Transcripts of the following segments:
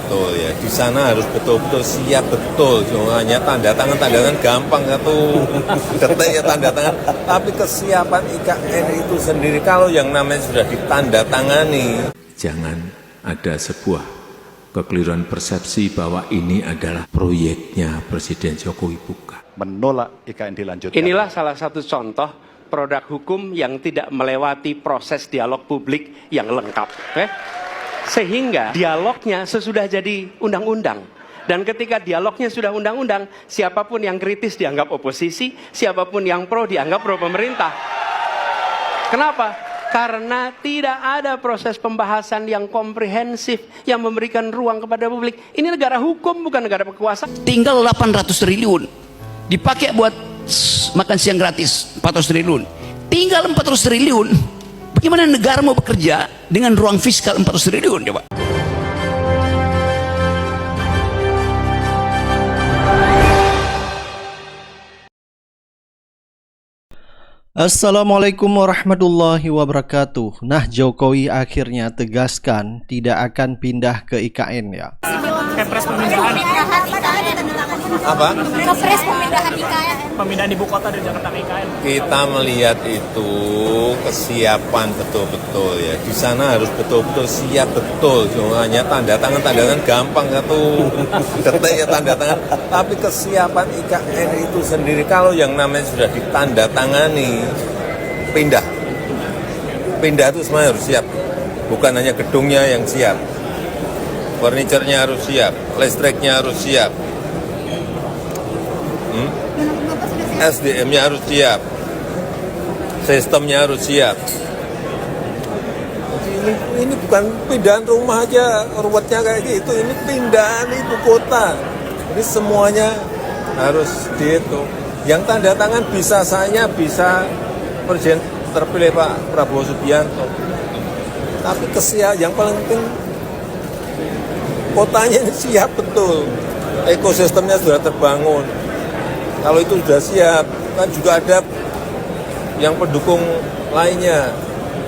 betul ya. Di sana harus betul-betul siap betul. Cuma hanya tanda tangan gampang satu detik ya tanda tangan. Tapi kesiapan IKN itu sendiri kalau yang namanya sudah ditanda tangani. Jangan ada sebuah kekeliruan persepsi bahwa ini adalah proyeknya Presiden Jokowi, bukan. Menolak IKN dilanjutkan. Inilah salah satu contoh produk hukum yang tidak melewati proses dialog publik yang lengkap. Sehingga dialognya sesudah jadi undang-undang. Dan ketika dialognya sudah undang-undang, siapapun yang kritis dianggap oposisi, siapapun yang pro dianggap pro pemerintah. Kenapa? Karena tidak ada proses pembahasan yang komprehensif yang memberikan ruang kepada publik. Ini negara hukum, bukan negara kekuasaan. Tinggal 800 triliun dipakai buat makan siang gratis 400 triliun. Tinggal 400 triliun. Bagaimana negara mau bekerja dengan ruang fiskal 400 triliun coba? Assalamualaikum warahmatullahi wabarakatuh. Nah, Jokowi akhirnya tegaskan tidak akan pindah ke IKN ya. Kepres pemindahan Apa? Kepres pemindahan IKN. Pemindahan ibu kota dari Jakarta ke IKN. Kita melihat itu kesiapan betul-betul ya. Di sana harus betul-betul siap betul. Cuma hanya tanda tangan gampang satu detik ya tanda tangan. Tapi kesiapan IKN itu sendiri kalau yang namanya sudah ditanda tangani pindah itu semuanya harus siap. Bukan hanya gedungnya yang siap, furniturnya harus siap, listriknya harus siap, SDM-nya harus siap, sistemnya harus siap. Ini bukan pindahan rumah aja ruwetnya kayak gitu, ini pindahan ibu kota. Ini semuanya harus dihitung. Yang tanda tangan bisa saya, bisa Presiden terpilih Pak Prabowo Subianto. Tapi yang paling penting kotanya ini siap betul, ekosistemnya sudah terbangun. Kalau itu sudah siap, kan juga ada yang pendukung lainnya,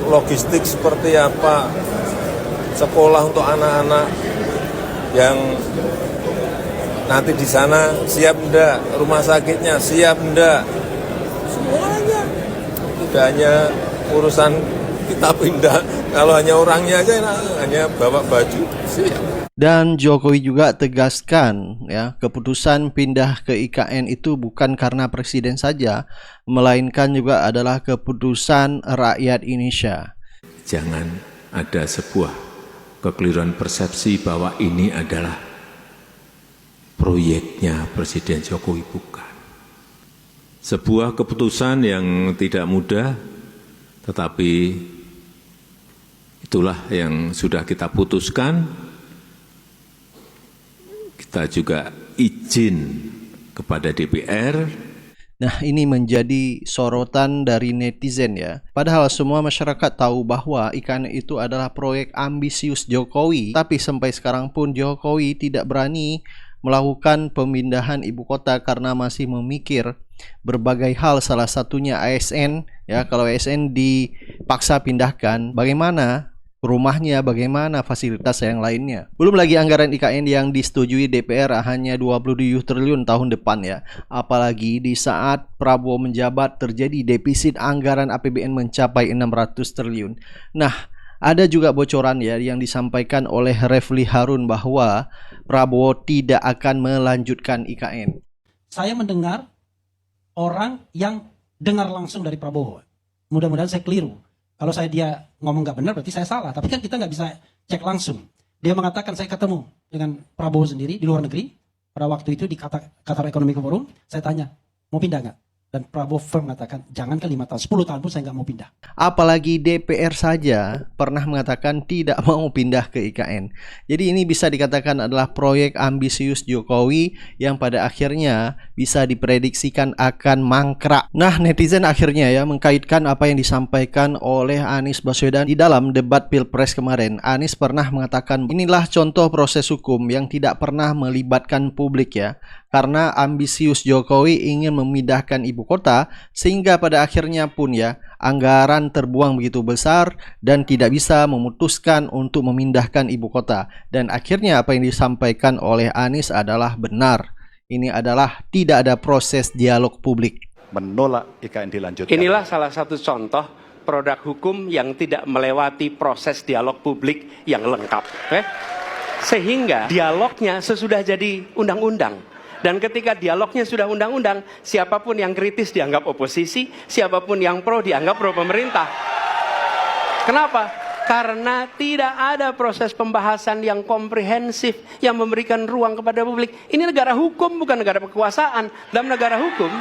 logistik seperti apa, sekolah untuk anak-anak yang nanti di sana siap enggak, rumah sakitnya siap enggak, semuanya. Tidak hanya urusan kita pindah, kalau hanya orangnya aja, hanya bawa baju siap. Dan Jokowi juga tegaskan ya, keputusan pindah ke IKN itu bukan karena presiden saja, melainkan juga adalah keputusan rakyat Indonesia. Jangan ada sebuah kekeliruan persepsi bahwa ini adalah proyeknya Presiden Jokowi, bukan. Sebuah keputusan yang tidak mudah, tetapi itulah yang sudah kita putuskan. Kita juga izin kepada DPR. Nah, ini menjadi sorotan dari netizen ya. Padahal semua masyarakat tahu bahwa IKN itu adalah proyek ambisius Jokowi. Tapi sampai sekarang pun Jokowi tidak berani melakukan pemindahan ibu kota karena masih memikir berbagai hal, salah satunya ASN ya. Kalau ASN dipaksa pindahkan, bagaimana rumahnya, bagaimana fasilitas yang lainnya. Belum lagi anggaran IKN yang disetujui DPR hanya 27 triliun tahun depan ya. Apalagi di saat Prabowo menjabat terjadi defisit anggaran APBN mencapai 600 triliun. Nah, ada juga bocoran ya yang disampaikan oleh Refli Harun bahwa Prabowo tidak akan melanjutkan IKN. Saya mendengar orang yang dengar langsung dari Prabowo. Mudah-mudahan saya keliru. Kalau dia ngomong nggak benar berarti saya salah. Tapi kan kita nggak bisa cek langsung. Dia mengatakan saya ketemu dengan Prabowo sendiri di luar negeri. Pada waktu itu di Qatar Economic Forum. Saya tanya, mau pindah nggak? Dan Prabowo firm mengatakan, jangankan 5 tahun, 10 tahun pun saya nggak mau pindah. Apalagi DPR saja pernah mengatakan tidak mau pindah ke IKN. Jadi ini bisa dikatakan adalah proyek ambisius Jokowi yang pada akhirnya bisa diprediksikan akan mangkrak. Nah, netizen akhirnya ya mengkaitkan apa yang disampaikan oleh Anies Baswedan di dalam debat Pilpres kemarin. Anies pernah mengatakan inilah contoh proses hukum yang tidak pernah melibatkan publik ya. karena ambisius Jokowi ingin memindahkan ibu kota, sehingga pada akhirnya pun ya anggaran terbuang begitu besar dan tidak bisa memutuskan untuk memindahkan ibu kota. Dan akhirnya apa yang disampaikan oleh Anies adalah benar. Ini adalah tidak ada proses dialog publik. Menolak IKN dilanjutkan. Inilah salah satu contoh produk hukum yang tidak melewati proses dialog publik yang lengkap. Sehingga dialognya sesudah jadi undang-undang. Dan ketika dialognya sudah undang-undang, siapapun yang kritis dianggap oposisi, siapapun yang pro dianggap pro pemerintah. Kenapa? Karena tidak ada proses pembahasan yang komprehensif yang memberikan ruang kepada publik. Ini negara hukum, bukan negara kekuasaan. Dalam negara hukum,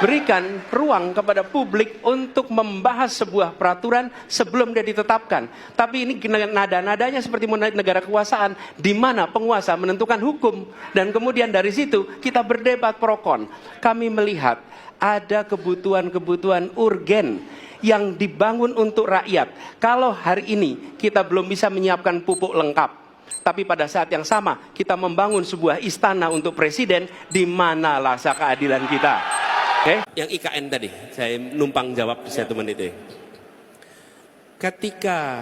berikan ruang kepada publik untuk membahas sebuah peraturan sebelum dia ditetapkan. Tapi ini nada-nadanya seperti negara kekuasaan, di mana penguasa menentukan hukum. Dan kemudian dari situ kita berdebat pro kon. Kami melihat ada kebutuhan-kebutuhan urgen yang dibangun untuk rakyat. Kalau hari ini kita belum bisa menyiapkan pupuk lengkap, tapi pada saat yang sama kita membangun sebuah istana untuk presiden, di mana rasa keadilan kita? Yang IKN tadi, saya numpang jawab di statement itu. Ketika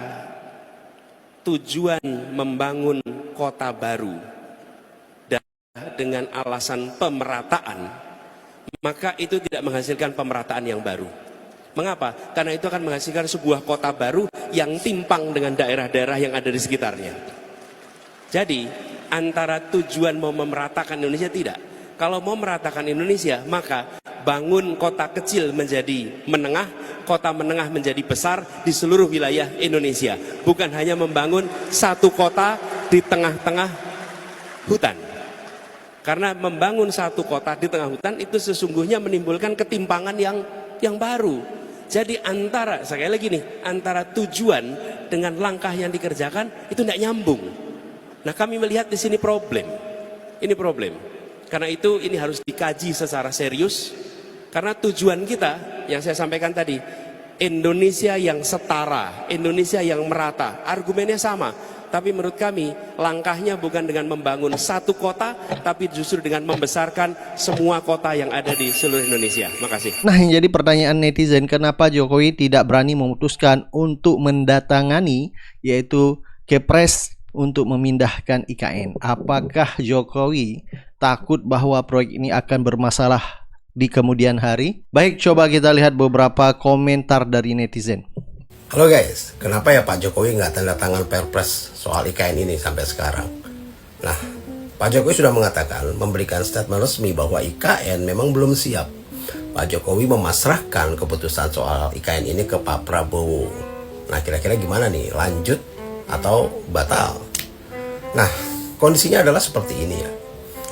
tujuan membangun kota baru dan dengan alasan pemerataan, maka itu tidak menghasilkan pemerataan yang baru. Mengapa? Karena itu akan menghasilkan sebuah kota baru yang timpang dengan daerah-daerah yang ada di sekitarnya. Jadi, antara tujuan mau memeratakan Indonesia tidak. Kalau mau meratakan Indonesia, maka bangun kota kecil menjadi menengah, kota menengah menjadi besar di seluruh wilayah Indonesia. Bukan hanya membangun satu kota di tengah-tengah hutan. Karena membangun satu kota di tengah hutan itu sesungguhnya menimbulkan ketimpangan yang baru. Jadi sekali lagi nih, antara tujuan dengan langkah yang dikerjakan itu tidak nyambung. Nah, kami melihat di sini problem. Ini problem. Karena itu ini harus dikaji secara serius. Karena tujuan kita yang saya sampaikan tadi, Indonesia yang setara, Indonesia yang merata. Argumennya sama, tapi menurut kami langkahnya bukan dengan membangun satu kota, tapi justru dengan membesarkan semua kota yang ada di seluruh Indonesia. Makasih. Nah, yang jadi pertanyaan netizen, kenapa Jokowi tidak berani memutuskan untuk mendatangani yaitu Kepres untuk memindahkan IKN? Apakah Jokowi takut bahwa proyek ini akan bermasalah di kemudian hari? Baik, coba kita lihat beberapa komentar dari netizen. Halo guys, kenapa ya Pak Jokowi nggak tanda tangan Perpres soal IKN ini sampai sekarang? Nah, Pak Jokowi sudah mengatakan, memberikan statement resmi bahwa IKN memang belum siap. Pak Jokowi memasrahkan keputusan soal IKN ini ke Pak Prabowo. Nah, kira-kira gimana nih? Lanjut atau batal? Nah, kondisinya adalah seperti ini ya.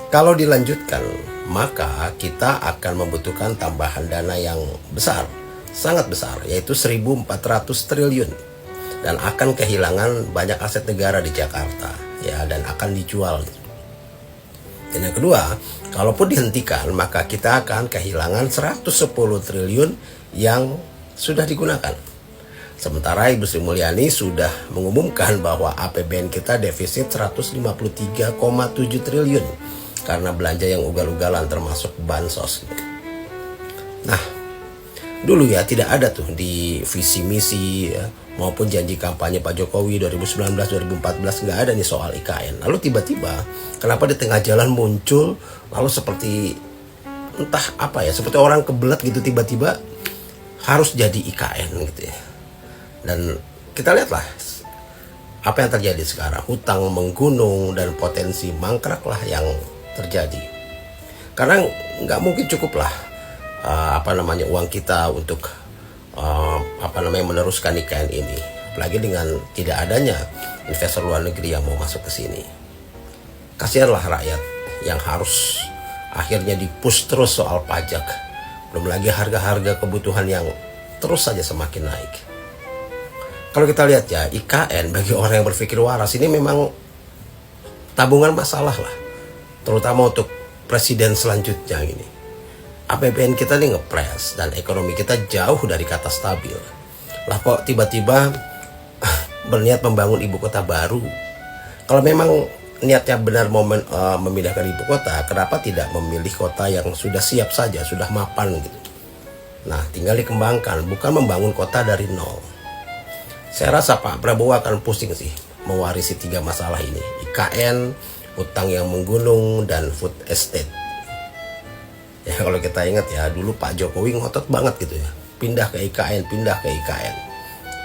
Kalau dilanjutkan, maka kita akan membutuhkan tambahan dana yang besar, sangat besar, yaitu 1.400 triliun, dan akan kehilangan banyak aset negara di Jakarta, ya, dan akan dijual. Dan yang kedua, kalaupun dihentikan, maka kita akan kehilangan 110 triliun yang sudah digunakan. Sementara Ibu Sri Mulyani sudah mengumumkan bahwa APBN kita defisit 153,7 triliun karena belanja yang ugal-ugalan termasuk bansos. Nah, dulu ya tidak ada tuh di visi misi ya, maupun janji kampanye Pak Jokowi 2019-2014 nggak ada nih soal IKN. Lalu tiba-tiba kenapa di tengah jalan muncul lalu seperti entah apa ya, seperti orang kebelet gitu, tiba-tiba harus jadi IKN gitu ya. Dan kita lihatlah apa yang terjadi sekarang, hutang menggunung dan potensi mangkrak lah yang terjadi. Karena nggak mungkin cukup lah uang kita untuk meneruskan IKN ini, apalagi dengan tidak adanya investor luar negeri yang mau masuk ke sini. Kasihanlah rakyat yang harus akhirnya dipush terus soal pajak, belum lagi harga-harga kebutuhan yang terus saja semakin naik. Kalau kita lihat ya, IKN bagi orang yang berpikir waras ini memang tabungan masalah lah, terutama untuk presiden selanjutnya ini. APBN kita nih ngepres dan ekonomi kita jauh dari kata stabil. Lah kok tiba-tiba berniat membangun ibu kota baru? Kalau memang niatnya benar mau memindahkan ibu kota, kenapa tidak memilih kota yang sudah siap saja, sudah mapan gitu. Nah, tinggal dikembangkan, bukan membangun kota dari nol. Saya rasa Pak Prabowo akan pusing sih mewarisi 3 masalah ini. IKN, utang yang menggunung, dan food estate. Ya kalau kita ingat ya, dulu Pak Jokowi ngotot banget gitu ya. Pindah ke IKN, pindah ke IKN.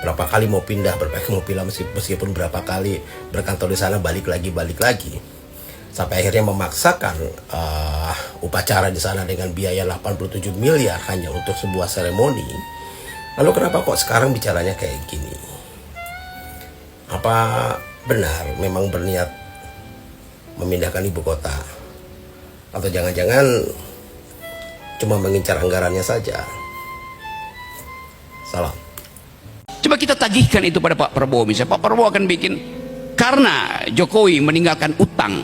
Berapa kali mau pindah, berapa kali mau pindah, meskipun berapa kali berkantor di sana, balik lagi. Sampai akhirnya memaksakan upacara di sana dengan biaya 87 miliar hanya untuk sebuah seremoni. Lalu kenapa kok sekarang bicaranya kayak gini? Apa benar memang berniat memindahkan ibu kota? Atau jangan-jangan cuma mengincar anggarannya saja? Salam. Coba kita tagihkan itu pada Pak Prabowo. Misalnya Pak Prabowo akan bikin, karena Jokowi meninggalkan utang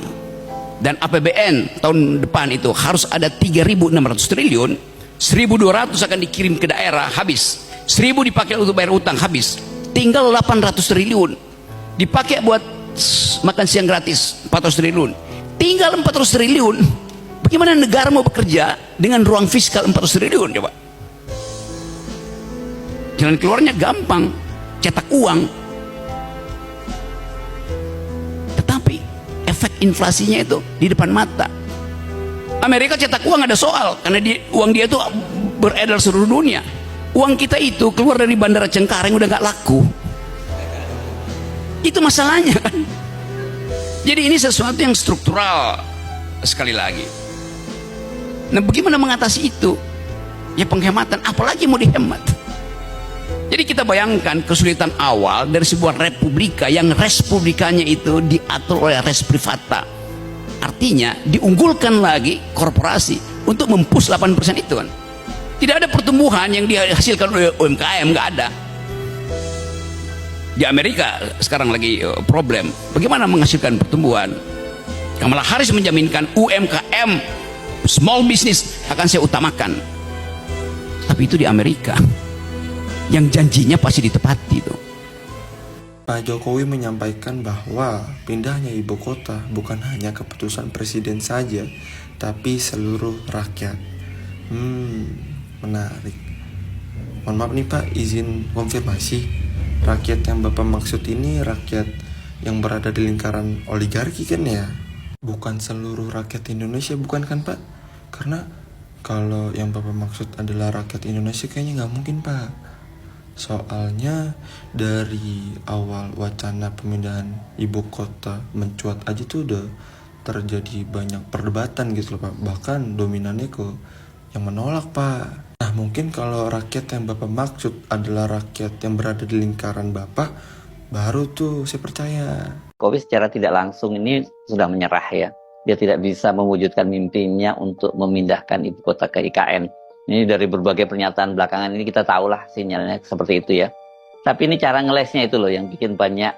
dan APBN tahun depan itu harus ada 3.600 triliun, 1.200 akan dikirim ke daerah, habis. 1.000 dipakai untuk bayar utang, habis. Tinggal 800 triliun dipakai buat makan siang gratis, 400 triliun. Tinggal 400 triliun. Bagaimana negara mau bekerja dengan ruang fiskal 400 triliun coba? Jalan keluarnya gampang, cetak uang. Tetapi efek inflasinya itu di depan mata. Amerika cetak uang ada soal, karena uang dia itu beredar seluruh dunia. Uang kita itu keluar dari Bandara Cengkareng udah nggak laku. Itu masalahnya kan. Jadi ini sesuatu yang struktural sekali lagi. Nah, bagaimana mengatasi itu? Ya penghematan, apalagi mau dihemat. Jadi kita bayangkan kesulitan awal dari sebuah republika yang res publikanya itu diatur oleh res privata. Artinya diunggulkan lagi korporasi untuk mempush 8% itu kan. Tidak ada pertumbuhan yang dihasilkan oleh UMKM, nggak ada. Di Amerika sekarang lagi problem, bagaimana menghasilkan pertumbuhan. Kamala Harris menjaminkan UMKM, small business akan saya utamakan. Tapi itu di Amerika. Yang janjinya pasti ditepati itu. Pak Jokowi menyampaikan bahwa pindahnya ibu kota bukan hanya keputusan presiden saja, tapi seluruh rakyat. Menarik. Mohon maaf nih Pak, izin konfirmasi. Rakyat yang Bapak maksud ini rakyat yang berada di lingkaran oligarki kan ya? Bukan seluruh rakyat Indonesia, bukan kan Pak? Karena kalau yang Bapak maksud adalah rakyat Indonesia kayaknya nggak mungkin Pak. Soalnya dari awal wacana pemindahan ibu kota mencuat aja tuh udah terjadi banyak perdebatan gitu loh Pak. Bahkan dominannya ke yang menolak Pak. Nah mungkin kalau rakyat yang Bapak maksud adalah rakyat yang berada di lingkaran Bapak, baru tuh saya percaya. Jokowi secara tidak langsung ini sudah menyerah ya. Dia tidak bisa mewujudkan mimpinya untuk memindahkan ibu kota ke IKN. Ini dari berbagai pernyataan belakangan ini kita tahulah sinyalnya seperti itu ya. Tapi ini cara ngelesnya itu loh yang bikin banyak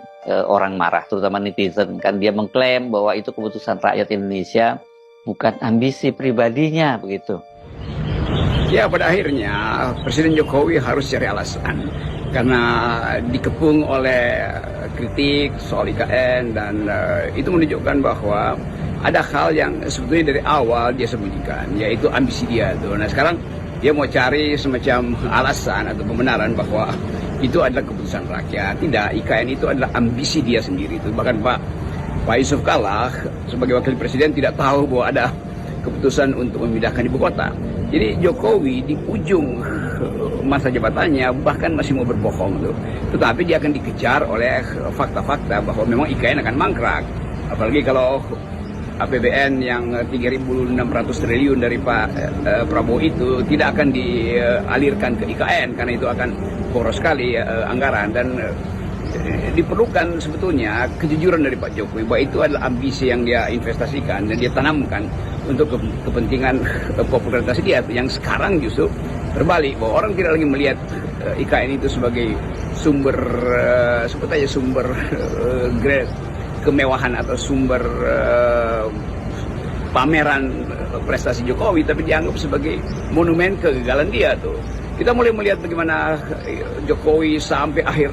orang marah, terutama netizen. Kan dia mengklaim bahwa itu keputusan rakyat Indonesia, bukan ambisi pribadinya begitu. Ya pada akhirnya Presiden Jokowi harus cari alasan. Karena dikepung oleh kritik soal IKN dan itu menunjukkan bahwa ada hal yang sebetulnya dari awal dia sembunyikan, yaitu ambisi dia tuh. Nah sekarang dia mau cari semacam alasan atau pembenaran bahwa itu adalah keputusan rakyat. Tidak, IKN itu adalah ambisi dia sendiri itu. Bahkan Pak Yusuf Kalla sebagai wakil presiden tidak tahu bahwa ada keputusan untuk memindahkan ibu kota. Jadi Jokowi di ujung masa jabatannya bahkan masih mau berbohong tuh. Tetapi dia akan dikejar oleh fakta-fakta bahwa memang IKN akan mangkrak. Apalagi kalau APBN yang 3.600 triliun dari Pak Prabowo itu tidak akan dialirkan ke IKN karena itu akan boros sekali anggaran dan diperlukan sebetulnya kejujuran dari Pak Jokowi bahwa itu adalah ambisi yang dia investasikan dan dia tanamkan untuk kepentingan popularitas dia yang sekarang justru terbalik bahwa orang tidak lagi melihat IKN itu sebagai sumber sebut aja sumber kemewahan atau sumber pameran prestasi Jokowi, tapi dianggap sebagai monumen kegagalan dia tuh. Kita mulai melihat bagaimana Jokowi sampai akhir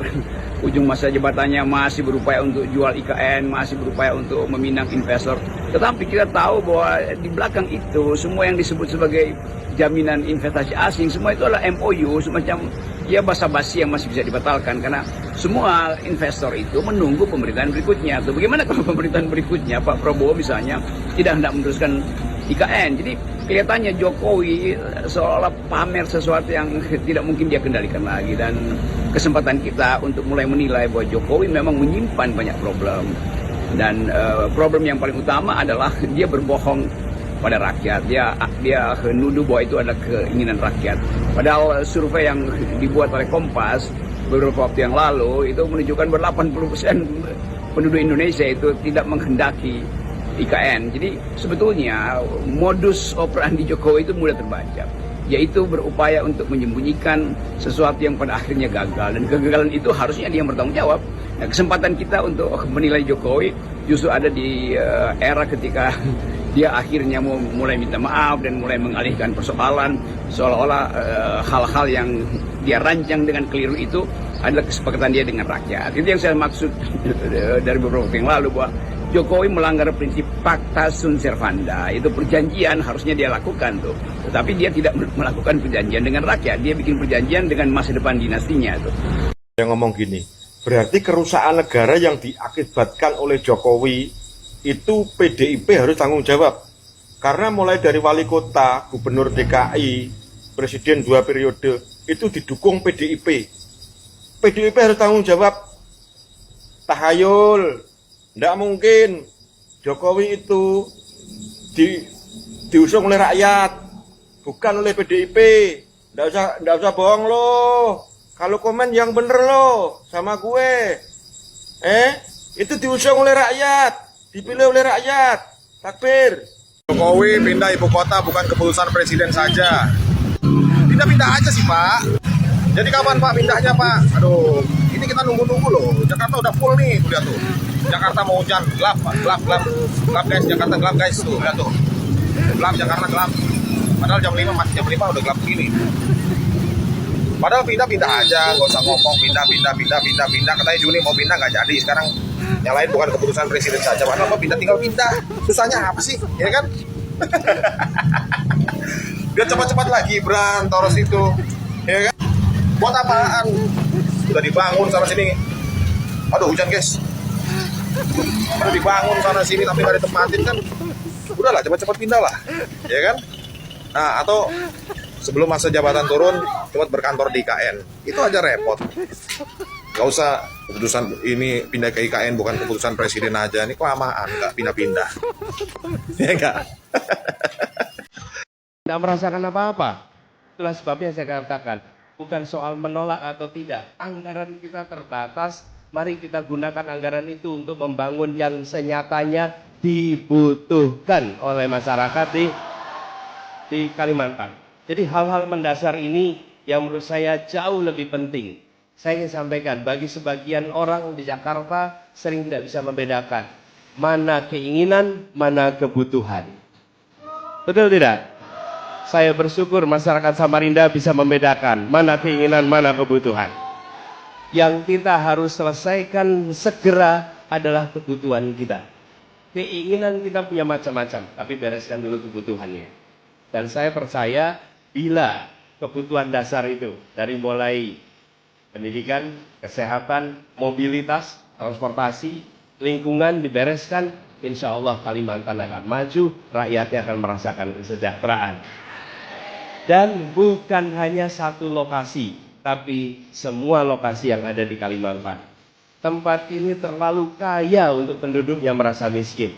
ujung masa jabatannya masih berupaya untuk jual IKN, masih berupaya untuk meminang investor. Tetapi kita tahu bahwa di belakang itu semua yang disebut sebagai jaminan investasi asing, semua itu adalah MOU, semacam ya basa-basi yang masih bisa dibatalkan karena semua investor itu menunggu pemerintahan berikutnya. Tuh, bagaimana kalau pemerintahan berikutnya Pak Prabowo misalnya tidak hendak meneruskan IKN? Jadi kelihatannya Jokowi seolah-olah pamer sesuatu yang tidak mungkin dia kendalikan lagi, dan kesempatan kita untuk mulai menilai bahwa Jokowi memang menyimpan banyak problem, dan problem yang paling utama adalah dia berbohong pada rakyat. Dia menuduh bahwa itu adalah keinginan rakyat. Padahal survei yang dibuat oleh Kompas beberapa waktu yang lalu itu menunjukkan bahwa 80% penduduk Indonesia itu tidak menghendaki IKN. Jadi sebetulnya modus operandi Jokowi itu mudah terbaca, yaitu berupaya untuk menyembunyikan sesuatu yang pada akhirnya gagal, dan kegagalan itu harusnya dia yang bertanggung jawab. Nah, kesempatan kita untuk menilai Jokowi justru ada di era ketika dia akhirnya mau mulai minta maaf dan mulai mengalihkan persoalan, seolah-olah hal-hal yang dia rancang dengan keliru itu adalah kesepakatan dia dengan rakyat. Itu yang saya maksud dari beberapa waktu yang lalu, bahwa Jokowi melanggar prinsip pacta sunt servanda. Itu perjanjian harusnya dia lakukan tuh. Tetapi dia tidak melakukan perjanjian dengan rakyat. Dia bikin perjanjian dengan masa depan dinastinya tuh. Yang ngomong gini, berarti kerusakan negara yang diakibatkan oleh Jokowi itu PDIP harus tanggung jawab. Karena mulai dari wali kota, gubernur DKI, presiden 2 periode, itu didukung PDIP. PDIP harus tanggung jawab. Tahayul. Tidak mungkin Jokowi itu diusung oleh rakyat, bukan oleh PDIP. Tidak usah bohong loh. Kalau komen yang bener loh sama gue. Itu diusung oleh rakyat, dipilih oleh rakyat. Takbir. Jokowi pindah ibu kota bukan keputusan presiden saja. Pindah-pindah aja sih Pak. Jadi kapan Pak pindahnya Pak? Aduh, ini kita nunggu-nunggu loh. Jakarta udah full nih, tuh lihat tuh. Jakarta mau hujan, gelap guys, Jakarta gelap guys, tuh lihat tuh. Gelap, Jakarta gelap. Padahal jam 5 masih jam 5 udah gelap begini. Padahal pindah-pindah aja, nggak usah ngomong pindah. Katanya Juni mau pindah nggak jadi. Sekarang yang lain bukan keputusan presiden saja. Padahal mau pindah tinggal pindah. Susahnya apa sih, ya kan? Biar cepat-cepat lagi Gibran, Toros itu, ya kan? Buat apaan? Udah dibangun sana sini. Aduh hujan guys. Udah dibangun sana sini tapi nggak ditempatin kan. Udahlah cepat-cepat pindah lah, ya kan? Nah atau sebelum masa jabatan turun cepat berkantor di IKN. Itu aja repot. Gak usah keputusan ini pindah ke IKN bukan keputusan presiden aja. Ini kelamaan nggak pindah-pindah. Ya enggak? Tidak merasakan apa-apa. Itulah sebabnya saya katakan, bukan soal menolak atau tidak. Anggaran kita terbatas, mari kita gunakan anggaran itu untuk membangun yang senyatanya dibutuhkan oleh masyarakat di Kalimantan. Jadi hal-hal mendasar ini yang menurut saya jauh lebih penting. Saya ingin sampaikan, bagi sebagian orang di Jakarta sering tidak bisa membedakan mana keinginan, mana kebutuhan. Betul tidak? Saya bersyukur masyarakat Samarinda bisa membedakan mana keinginan, mana kebutuhan. Yang kita harus selesaikan segera adalah kebutuhan kita. Keinginan kita punya macam-macam, tapi bereskan dulu kebutuhannya. Dan saya percaya bila kebutuhan dasar itu dari mulai pendidikan, kesehatan, mobilitas, transportasi, lingkungan dibereskan, insya Allah Kalimantan akan maju, rakyatnya akan merasakan kesejahteraan. Dan bukan hanya satu lokasi, tapi semua lokasi yang ada di Kalimantan. Tempat ini terlalu kaya untuk penduduk yang merasa miskin.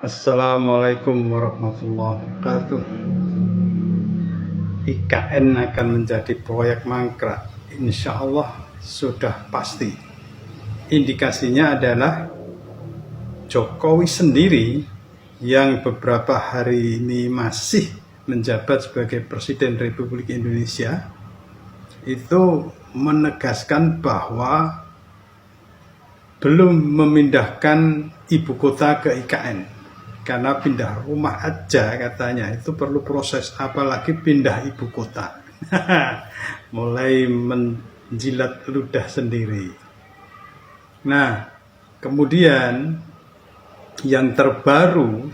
Assalamualaikum warahmatullahi wabarakatuh. IKN akan menjadi proyek mangkrak, insya Allah sudah pasti. Indikasinya adalah Jokowi sendiri yang beberapa hari ini masih menjabat sebagai Presiden Republik Indonesia itu menegaskan bahwa belum memindahkan ibu kota ke IKN. karena pindah rumah aja katanya itu perlu proses, apalagi pindah ibu kota. Mulai menjilat ludah sendiri. Nah, kemudian yang terbaru,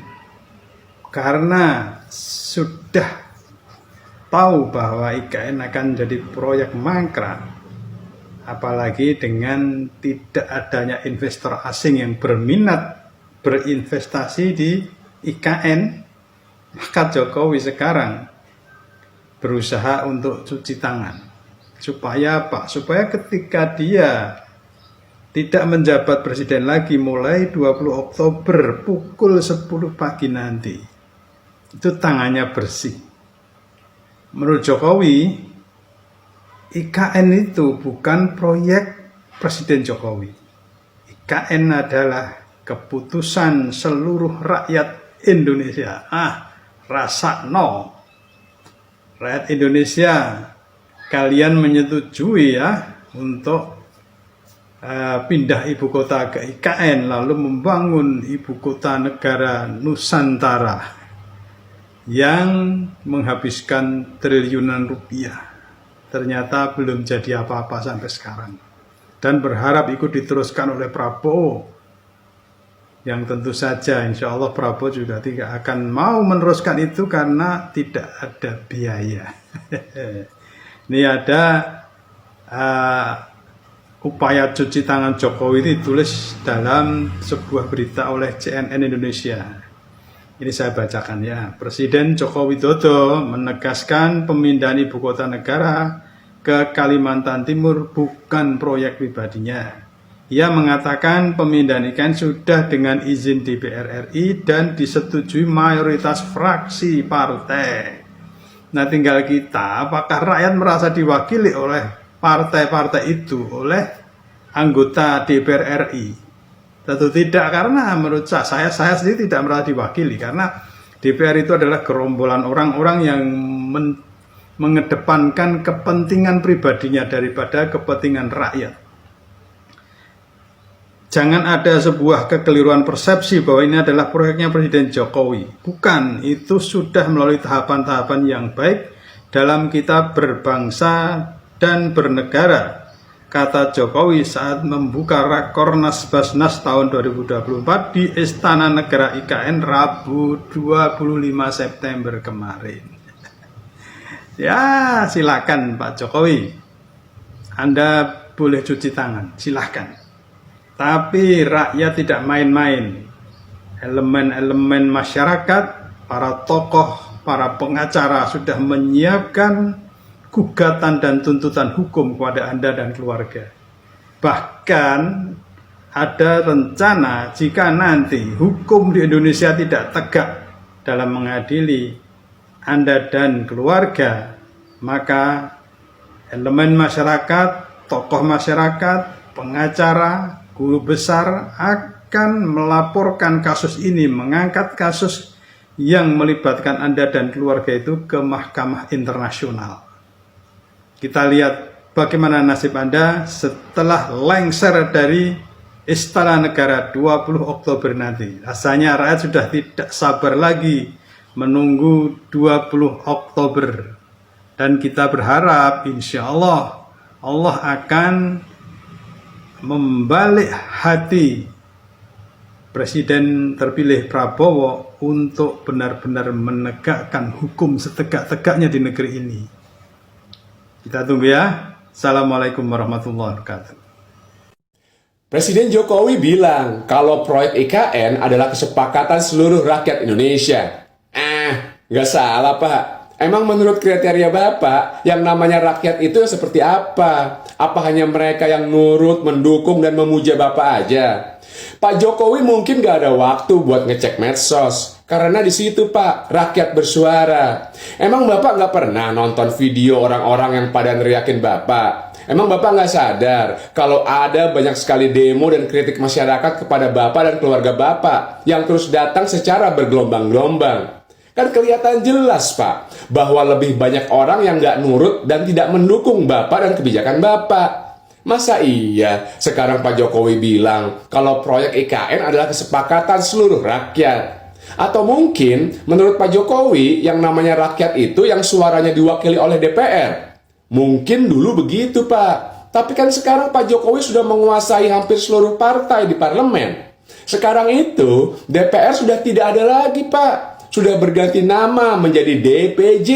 karena sudah tahu bahwa IKN akan jadi proyek mangkrak, apalagi dengan tidak adanya investor asing yang berminat berinvestasi di IKN, maka Jokowi sekarang berusaha untuk cuci tangan. Supaya apa? Supaya ketika dia tidak menjabat presiden lagi mulai 20 Oktober pukul 10 pagi nanti, itu tangannya bersih. Menurut Jokowi, IKN itu bukan proyek Presiden Jokowi. IKN adalah keputusan seluruh rakyat Indonesia. Rasa no. Rakyat Indonesia, kalian menyetujui ya untuk pindah ibu kota ke IKN, lalu membangun ibu kota negara Nusantara yang menghabiskan triliunan rupiah. Ternyata belum jadi apa-apa sampai sekarang. Dan berharap ikut diteruskan oleh Prabowo. Yang tentu saja insya Allah Prabowo juga tidak akan mau meneruskan itu karena tidak ada biaya. Ini ada upaya cuci tangan Jokowi ini ditulis dalam sebuah berita oleh CNN Indonesia. Ini saya bacakan ya. Presiden Joko Widodo menegaskan pemindahan ibu kota negara ke Kalimantan Timur bukan proyek pribadinya. Ia mengatakan pemindahan IKN sudah dengan izin DPR RI dan disetujui mayoritas fraksi partai. Nah, tinggal kita, apakah rakyat merasa diwakili oleh partai-partai itu, oleh anggota DPR RI? Tentu tidak, karena menurut saya sendiri tidak merasa diwakili, karena DPR itu adalah gerombolan orang-orang yang mengedepankan kepentingan pribadinya daripada kepentingan rakyat. Jangan ada sebuah kekeliruan persepsi bahwa ini adalah proyeknya Presiden Jokowi. Bukan, itu sudah melalui tahapan-tahapan yang baik dalam kita berbangsa dan bernegara, kata Jokowi saat membuka Rakornas Basnas tahun 2024 di Istana Negara IKN Rabu 25 September kemarin. Ya, silakan Pak Jokowi, Anda boleh cuci tangan, silakan. Tapi rakyat tidak main-main. Elemen-elemen masyarakat, para tokoh, para pengacara sudah menyiapkan gugatan dan tuntutan hukum kepada Anda dan keluarga. Bahkan ada rencana jika nanti hukum di Indonesia tidak tegak dalam mengadili Anda dan keluarga, maka elemen masyarakat, tokoh masyarakat, pengacara, guru besar akan melaporkan kasus ini, mengangkat kasus yang melibatkan Anda dan keluarga itu ke Mahkamah Internasional. Kita lihat bagaimana nasib Anda setelah lengser dari Istana Negara 20 Oktober nanti. Rasanya rakyat sudah tidak sabar lagi menunggu 20 Oktober. Dan kita berharap insya Allah Allah akan membalik hati Presiden terpilih Prabowo untuk benar-benar menegakkan hukum setegak-tegaknya di negeri ini. Kita tunggu ya. Assalamualaikum warahmatullahi wabarakatuh. Presiden Jokowi bilang kalau proyek IKN adalah kesepakatan seluruh rakyat Indonesia. Nggak salah Pak. Emang menurut kriteria Bapak, yang namanya rakyat itu seperti apa? Apa hanya mereka yang nurut, mendukung, dan memuja Bapak aja? Pak Jokowi mungkin gak ada waktu buat ngecek medsos. Karena di situ Pak, rakyat bersuara. Emang Bapak gak pernah nonton video orang-orang yang pada neriakin Bapak? Emang Bapak gak sadar kalau ada banyak sekali demo dan kritik masyarakat kepada Bapak dan keluarga Bapak yang terus datang secara bergelombang-gelombang? Kan kelihatan jelas Pak, bahwa lebih banyak orang yang gak nurut dan tidak mendukung Bapak dan kebijakan Bapak. Masa iya sekarang Pak Jokowi bilang kalau proyek IKN adalah kesepakatan seluruh rakyat? Atau mungkin menurut Pak Jokowi yang namanya rakyat itu yang suaranya diwakili oleh DPR. Mungkin dulu begitu Pak. Tapi kan sekarang Pak Jokowi sudah menguasai hampir seluruh partai di parlemen. Sekarang itu DPR sudah tidak ada lagi Pak. Sudah berganti nama menjadi DPJ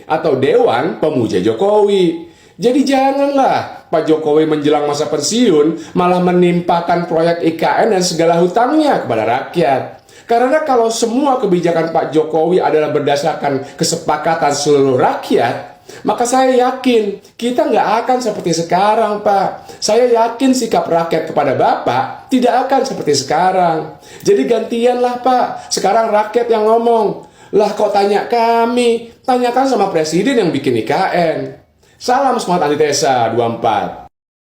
atau Dewan Pemuja Jokowi. Jadi janganlah Pak Jokowi menjelang masa pensiun malah menimpakan proyek IKN dan segala hutangnya kepada rakyat. Karena kalau semua kebijakan Pak Jokowi adalah berdasarkan kesepakatan seluruh rakyat, maka saya yakin kita nggak akan seperti sekarang Pak. Saya yakin sikap rakyat kepada Bapak tidak akan seperti sekarang. Jadi gantianlah Pak. Sekarang rakyat yang ngomong. Lah kok tanya kami? Tanyakan sama presiden yang bikin IKN. Salam semangat antitesa 24.